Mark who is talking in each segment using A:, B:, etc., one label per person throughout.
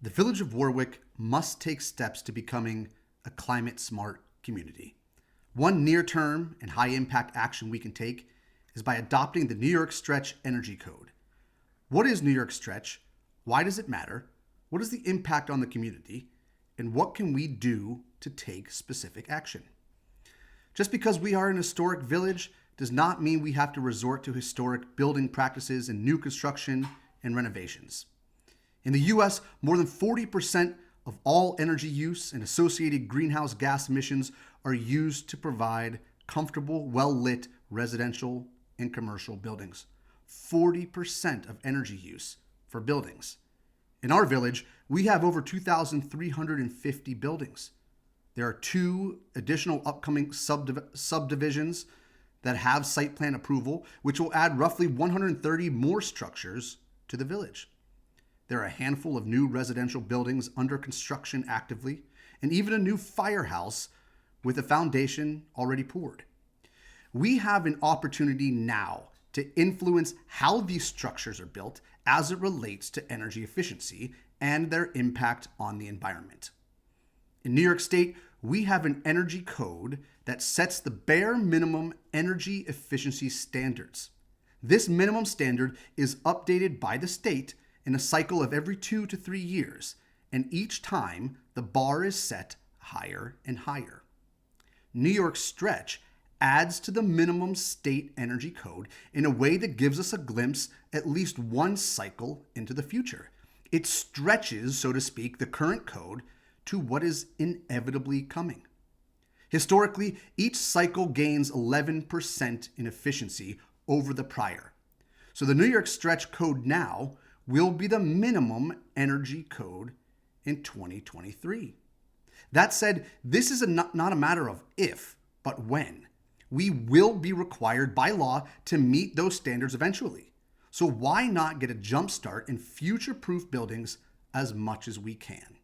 A: The Village of Warwick must take steps to becoming a climate-smart community. One near-term and high-impact action we can take is by adopting the NYStretch Energy Code. What is NYStretch? Why does it matter? What is the impact on the community? And what can we do to take specific action? Just because we are an historic village does not mean we have to resort to historic building practices in new construction and renovations. In the US, more than 40% of all energy use and associated greenhouse gas emissions are used to provide comfortable, well-lit residential and commercial buildings. 40% of energy use for buildings. In our village, we have over 2,350 buildings. There are 2 additional upcoming subdivisions that have site plan approval, which will add roughly 130 more structures to the village. There are a handful of new residential buildings under construction actively, and even a new firehouse with a foundation already poured. We have an opportunity now to influence how these structures are built as it relates to energy efficiency and their impact on the environment. In New York State, we have an energy code that sets the bare minimum energy efficiency standards. This minimum standard is updated by the state in a cycle of every 2 to 3 years, and each time the bar is set higher and higher. NYStretch adds to the minimum state energy code in a way that gives us a glimpse at least one cycle into the future. It stretches, so to speak, the current code to what is inevitably coming. Historically, each cycle gains 11% in efficiency over the prior. So the NYStretch code now will be the minimum energy code in 2023. That said, this is not a matter of if, but when. We will be required by law to meet those standards eventually. So why not get a jump start in future-proof buildings as much as we can?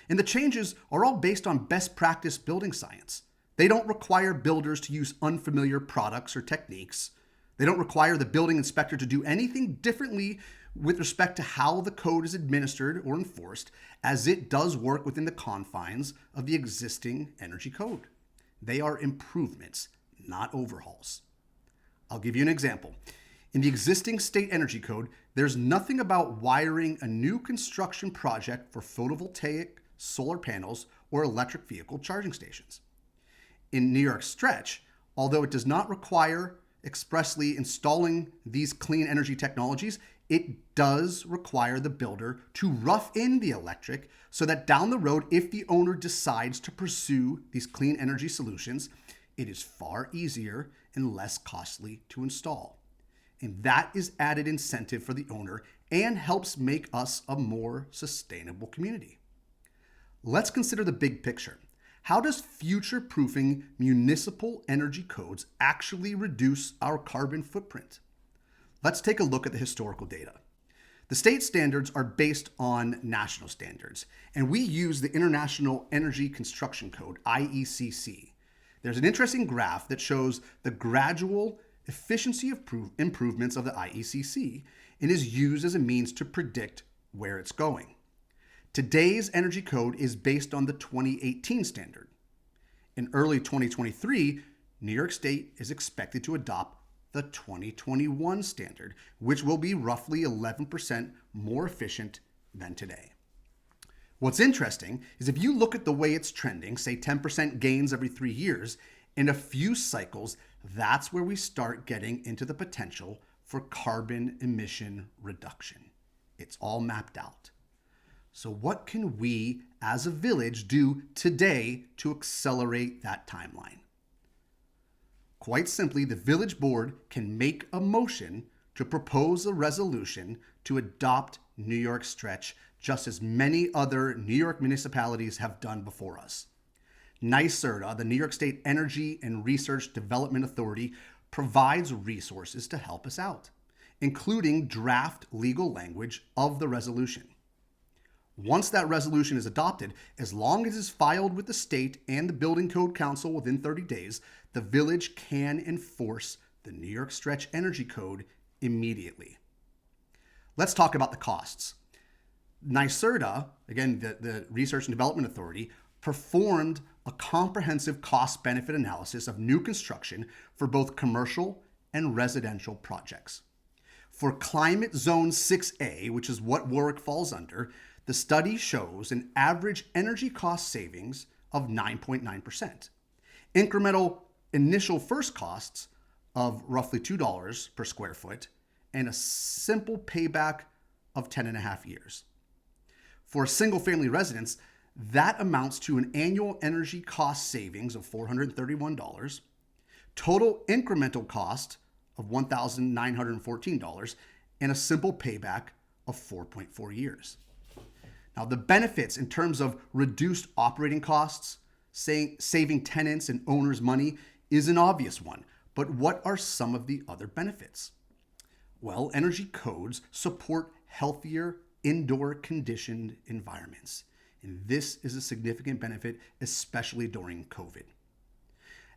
A: And the changes are all based on best practice building science. They don't require builders to use unfamiliar products or techniques. They don't require the building inspector to do anything differently with respect to how the code is administered or enforced, as it does work within the confines of the existing energy code. They are improvements, not overhauls. I'll give you an example. In the existing state energy code, there's nothing about wiring a new construction project for photovoltaic, solar panels, or electric vehicle charging stations. In NYStretch, although it does not require expressly installing these clean energy technologies, it does require the builder to rough in the electric so that down the road, if the owner decides to pursue these clean energy solutions, it is far easier and less costly to install. And that is added incentive for the owner and helps make us a more sustainable community. Let's consider the big picture. How does future-proofing municipal energy codes actually reduce our carbon footprint? Let's take a look at the historical data. The state standards are based on national standards, and we use the International Energy Construction Code, IECC. There's an interesting graph that shows the gradual efficiency improvements of the IECC and is used as a means to predict where it's going. Today's energy code is based on the 2018 standard. In early 2023, New York State is expected to adopt the 2021 standard, which will be roughly 11% more efficient than today. What's interesting is if you look at the way it's trending, say 10% gains every 3 years, in a few cycles, that's where we start getting into the potential for carbon emission reduction. It's all mapped out. So what can we as a village do today to accelerate that timeline? Quite simply, the village board can make a motion to propose a resolution to adopt NYStretch, just as many other New York municipalities have done before us. NYSERDA, the New York State Energy and Research Development Authority, provides resources to help us out, including draft legal language of the resolution. Once that resolution is adopted, as long as it's filed with the state and the Building Code Council within 30 days, the village can enforce the NYStretch Energy Code immediately. Let's talk about the costs. NYSERDA, again, the Research and Development Authority, performed a comprehensive cost-benefit analysis of new construction for both commercial and residential projects. For Climate Zone 6A, which is what Warwick falls under, the study shows an average energy cost savings of 9.9%. Incremental initial first costs of roughly $2 per square foot, and a simple payback of 10 and a half years. For a single family residence, that amounts to an annual energy cost savings of $431, total incremental cost of $1,914, and a simple payback of 4.4 years. Now, the benefits in terms of reduced operating costs, saving tenants and owners money, is an obvious one. But what are some of the other benefits? Well, energy codes support healthier indoor conditioned environments. And this is a significant benefit, especially during COVID.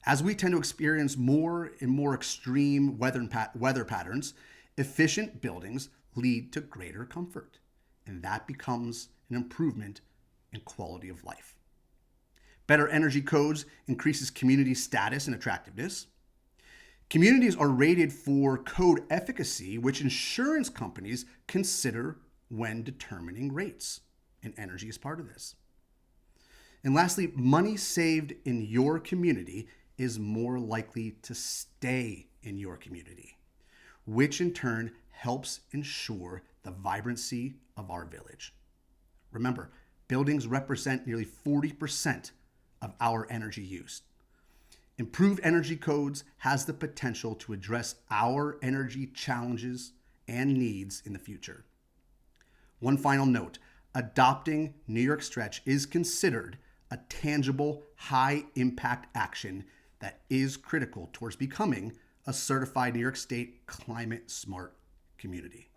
A: As we tend to experience more and more extreme weather patterns, efficient buildings lead to greater comfort. And that becomes an improvement in quality of life. Better energy codes increases community status and attractiveness. Communities are rated for code efficacy, which insurance companies consider when determining rates, and energy is part of this. And lastly, money saved in your community is more likely to stay in your community, which in turn helps ensure the vibrancy of our village. Remember, buildings represent nearly 40% of our energy use. Improved energy codes has the potential to address our energy challenges and needs in the future. One final note, adopting NYStretch is considered a tangible, high-impact action that is critical towards becoming a certified New York State climate smart community.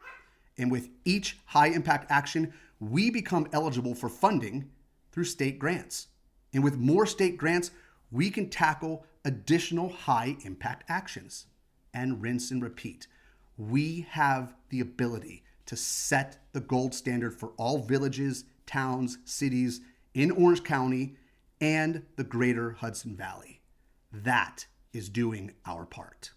A: And with each high-impact action, we become eligible for funding through state grants. And with more state grants, we can tackle additional high-impact actions and rinse and repeat. We have the ability to set the gold standard for all villages, towns, cities in Orange County and the greater Hudson Valley. That is doing our part.